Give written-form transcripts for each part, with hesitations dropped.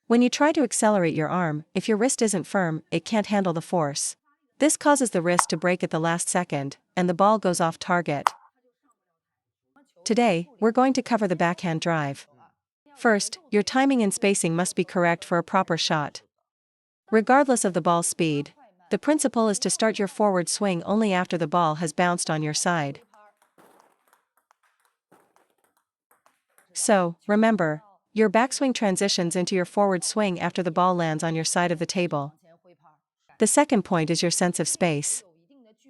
When you try to accelerate your arm, if your wrist isn't firm, it can't handle the force. This causes the wrist to break at the last second, and the ball goes off target. Today, we're going to cover the backhand drive. First, your timing and spacing must be correct for a proper shot. Regardless of the ball's speed, the principle is to start your forward swing only after the ball has bounced on your side. So, remember, your backswing transitions into your forward swing after the ball lands on your side of the table. The second point is your sense of space.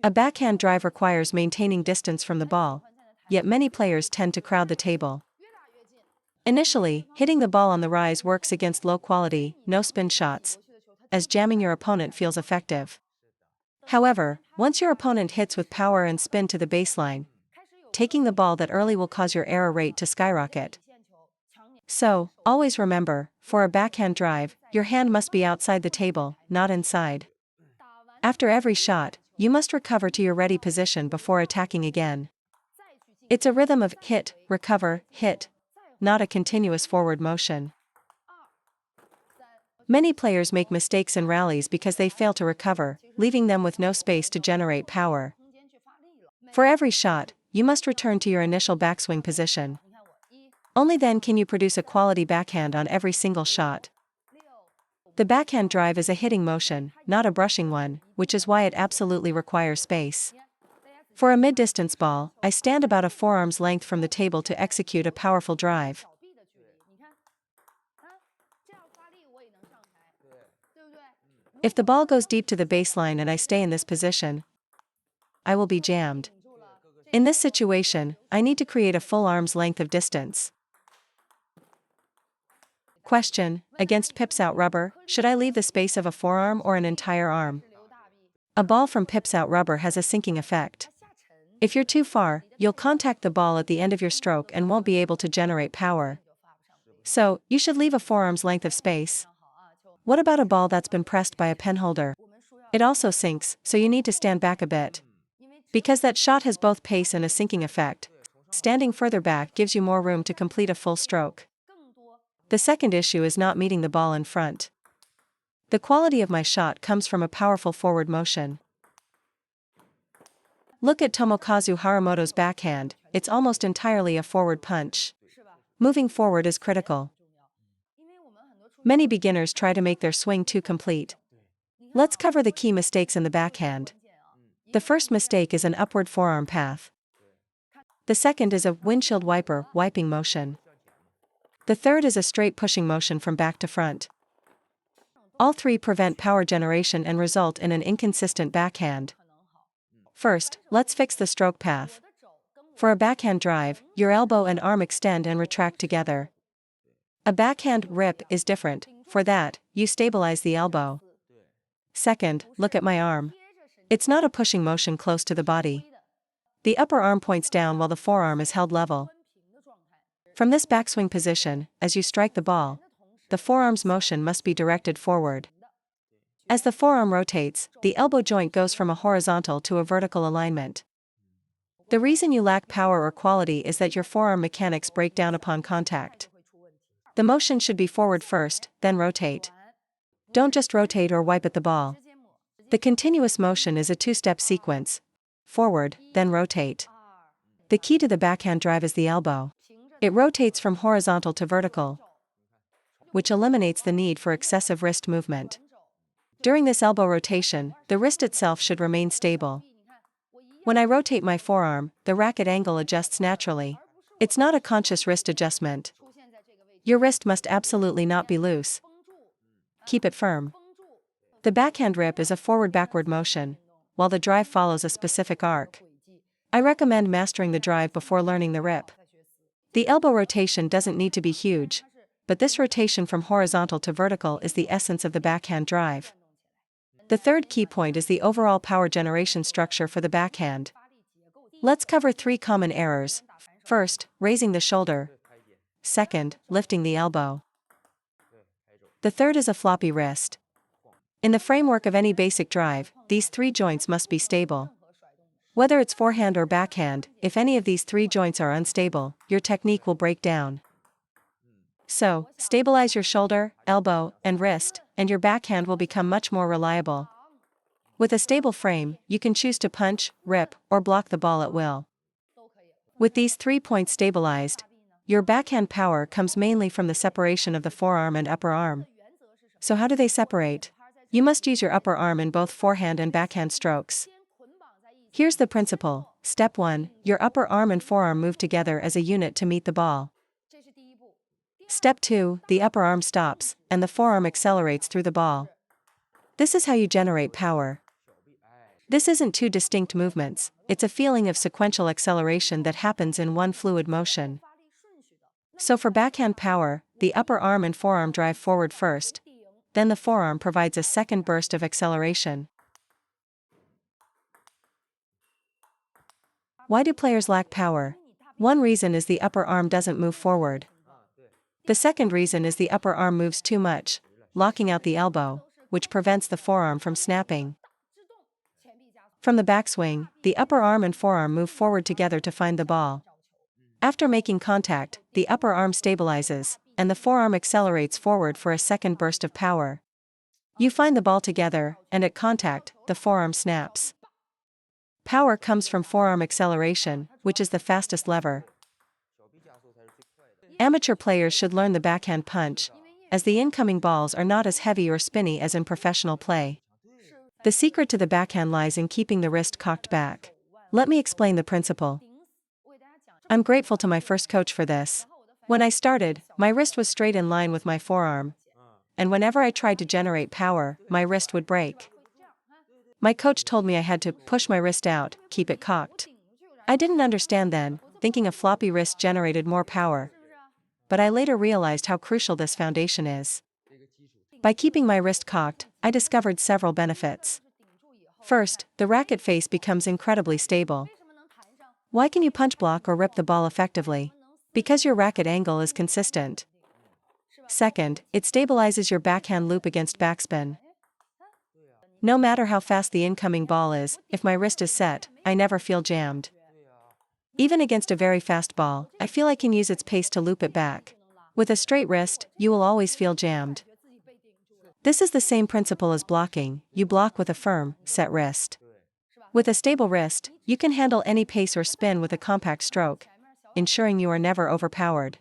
A backhand drive requires maintaining distance from the ball, yet many players tend to crowd the table. Initially, hitting the ball on the rise works against low-quality, no-spin shots, as jamming your opponent feels effective. However, once your opponent hits with power and spin to the baseline, taking the ball that early will cause your error rate to skyrocket. So, always remember, for a backhand drive, your hand must be outside the table, not inside. After every shot, you must recover to your ready position before attacking again. It's a rhythm of hit, recover, hit, not a continuous forward motion. Many players make mistakes in rallies because they fail to recover, leaving them with no space to generate power. For every shot, you must return to your initial backswing position. Only then can you produce a quality backhand on every single shot. The backhand drive is a hitting motion, not a brushing one, which is why it absolutely requires space. For a mid-distance ball, I stand about a forearm's length from the table to execute a powerful drive. If the ball goes deep to the baseline and I stay in this position, I will be jammed. In this situation, I need to create a full arm's length of distance. Question: against pips out rubber, should I leave the space of a forearm or an entire arm? A ball from pips out rubber has a sinking effect. If you're too far, you'll contact the ball at the end of your stroke and won't be able to generate power. So, you should leave a forearm's length of space. What about a ball that's been pressed by a pen holder? It also sinks, so you need to stand back a bit. Because that shot has both pace and a sinking effect, standing further back gives you more room to complete a full stroke. The second issue is not meeting the ball in front. The quality of my shot comes from a powerful forward motion. Look at Tomokazu Haramoto's backhand, it's almost entirely a forward punch. Moving forward is critical. Many beginners try to make their swing too complete. Let's cover the key mistakes in the backhand. The first mistake is an upward forearm path. The second is a windshield wiper, wiping motion. The third is a straight pushing motion from back to front. All three prevent power generation and result in an inconsistent backhand. First, let's fix the stroke path. For a backhand drive, your elbow and arm extend and retract together. A backhand rip is different. For that, you stabilize the elbow. Second, look at my arm. It's not a pushing motion close to the body. The upper arm points down while the forearm is held level. From this backswing position, as you strike the ball, the forearm's motion must be directed forward. As the forearm rotates, the elbow joint goes from a horizontal to a vertical alignment. The reason you lack power or quality is that your forearm mechanics break down upon contact. The motion should be forward first, then rotate. Don't just rotate or wipe at the ball. The continuous motion is a two-step sequence: forward, then rotate. The key to the backhand drive is the elbow. It rotates from horizontal to vertical, which eliminates the need for excessive wrist movement. During this elbow rotation, the wrist itself should remain stable. When I rotate my forearm, the racket angle adjusts naturally. It's not a conscious wrist adjustment. Your wrist must absolutely not be loose. Keep it firm. The backhand rip is a forward-backward motion, while the drive follows a specific arc. I recommend mastering the drive before learning the rip. The elbow rotation doesn't need to be huge, but this rotation from horizontal to vertical is the essence of the backhand drive. The third key point is the overall power generation structure for the backhand. Let's cover three common errors. First, raising the shoulder. Second, lifting the elbow. The third is a floppy wrist. In the framework of any basic drive, these three joints must be stable. Whether it's forehand or backhand, if any of these three joints are unstable, your technique will break down. So, stabilize your shoulder, elbow, and wrist, and your backhand will become much more reliable. With a stable frame, you can choose to punch, rip, or block the ball at will. With these 3 points stabilized, your backhand power comes mainly from the separation of the forearm and upper arm. So how do they separate? You must use your upper arm in both forehand and backhand strokes. Here's the principle. Step 1, your upper arm and forearm move together as a unit to meet the ball. Step 2, the upper arm stops, and the forearm accelerates through the ball. This is how you generate power. This isn't two distinct movements, it's a feeling of sequential acceleration that happens in one fluid motion. So for backhand power, the upper arm and forearm drive forward first, then the forearm provides a second burst of acceleration. Why do players lack power? One reason is the upper arm doesn't move forward. The second reason is the upper arm moves too much, locking out the elbow, which prevents the forearm from snapping. From the backswing, the upper arm and forearm move forward together to find the ball. After making contact, the upper arm stabilizes, and the forearm accelerates forward for a second burst of power. You find the ball together, and at contact, the forearm snaps. Power comes from forearm acceleration, which is the fastest lever. Amateur players should learn the backhand punch, as the incoming balls are not as heavy or spinny as in professional play. The secret to the backhand lies in keeping the wrist cocked back. Let me explain the principle. I'm grateful to my first coach for this. When I started, my wrist was straight in line with my forearm. And whenever I tried to generate power, my wrist would break. My coach told me I had to push my wrist out, keep it cocked. I didn't understand then, thinking a floppy wrist generated more power. But I later realized how crucial this foundation is. By keeping my wrist cocked, I discovered several benefits. First, the racket face becomes incredibly stable. Why can you punch block or rip the ball effectively? Because your racket angle is consistent. Second, it stabilizes your backhand loop against backspin. No matter how fast the incoming ball is, if my wrist is set, I never feel jammed. Even against a very fast ball, I feel I can use its pace to loop it back. With a straight wrist, you will always feel jammed. This is the same principle as blocking. You block with a firm, set wrist. With a stable wrist, you can handle any pace or spin with a compact stroke, ensuring you are never overpowered.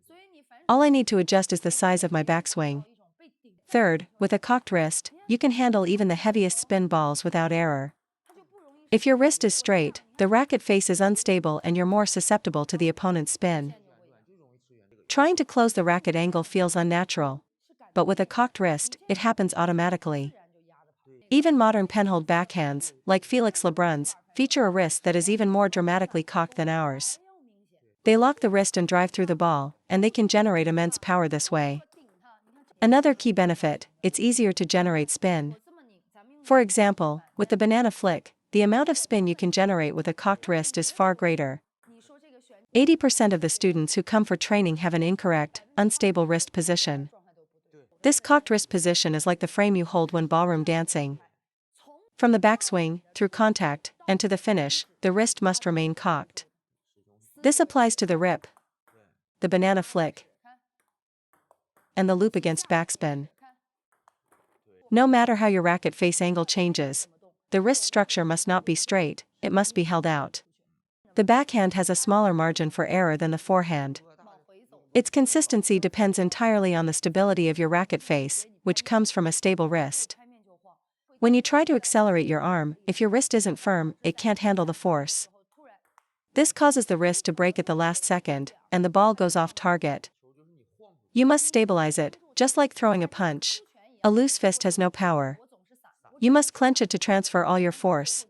All I need to adjust is the size of my backswing. Third, with a cocked wrist, you can handle even the heaviest spin balls without error. If your wrist is straight, the racket face is unstable and you're more susceptible to the opponent's spin. Trying to close the racket angle feels unnatural. But with a cocked wrist, it happens automatically. Even modern penhold backhands, like Felix Lebrun's, feature a wrist that is even more dramatically cocked than ours. They lock the wrist and drive through the ball, and they can generate immense power this way. Another key benefit, it's easier to generate spin. For example, with the banana flick, the amount of spin you can generate with a cocked wrist is far greater. 80% of the students who come for training have an incorrect, unstable wrist position. This cocked wrist position is like the frame you hold when ballroom dancing. From the backswing, through contact, and to the finish, the wrist must remain cocked. This applies to the rip, the banana flick, and the loop against backspin. No matter how your racket face angle changes, the wrist structure must not be straight, it must be held out. The backhand has a smaller margin for error than the forehand. Its consistency depends entirely on the stability of your racket face, which comes from a stable wrist. When you try to accelerate your arm, if your wrist isn't firm, it can't handle the force. This causes the wrist to break at the last second, and the ball goes off target. You must stabilize it, just like throwing a punch. A loose fist has no power. You must clench it to transfer all your force.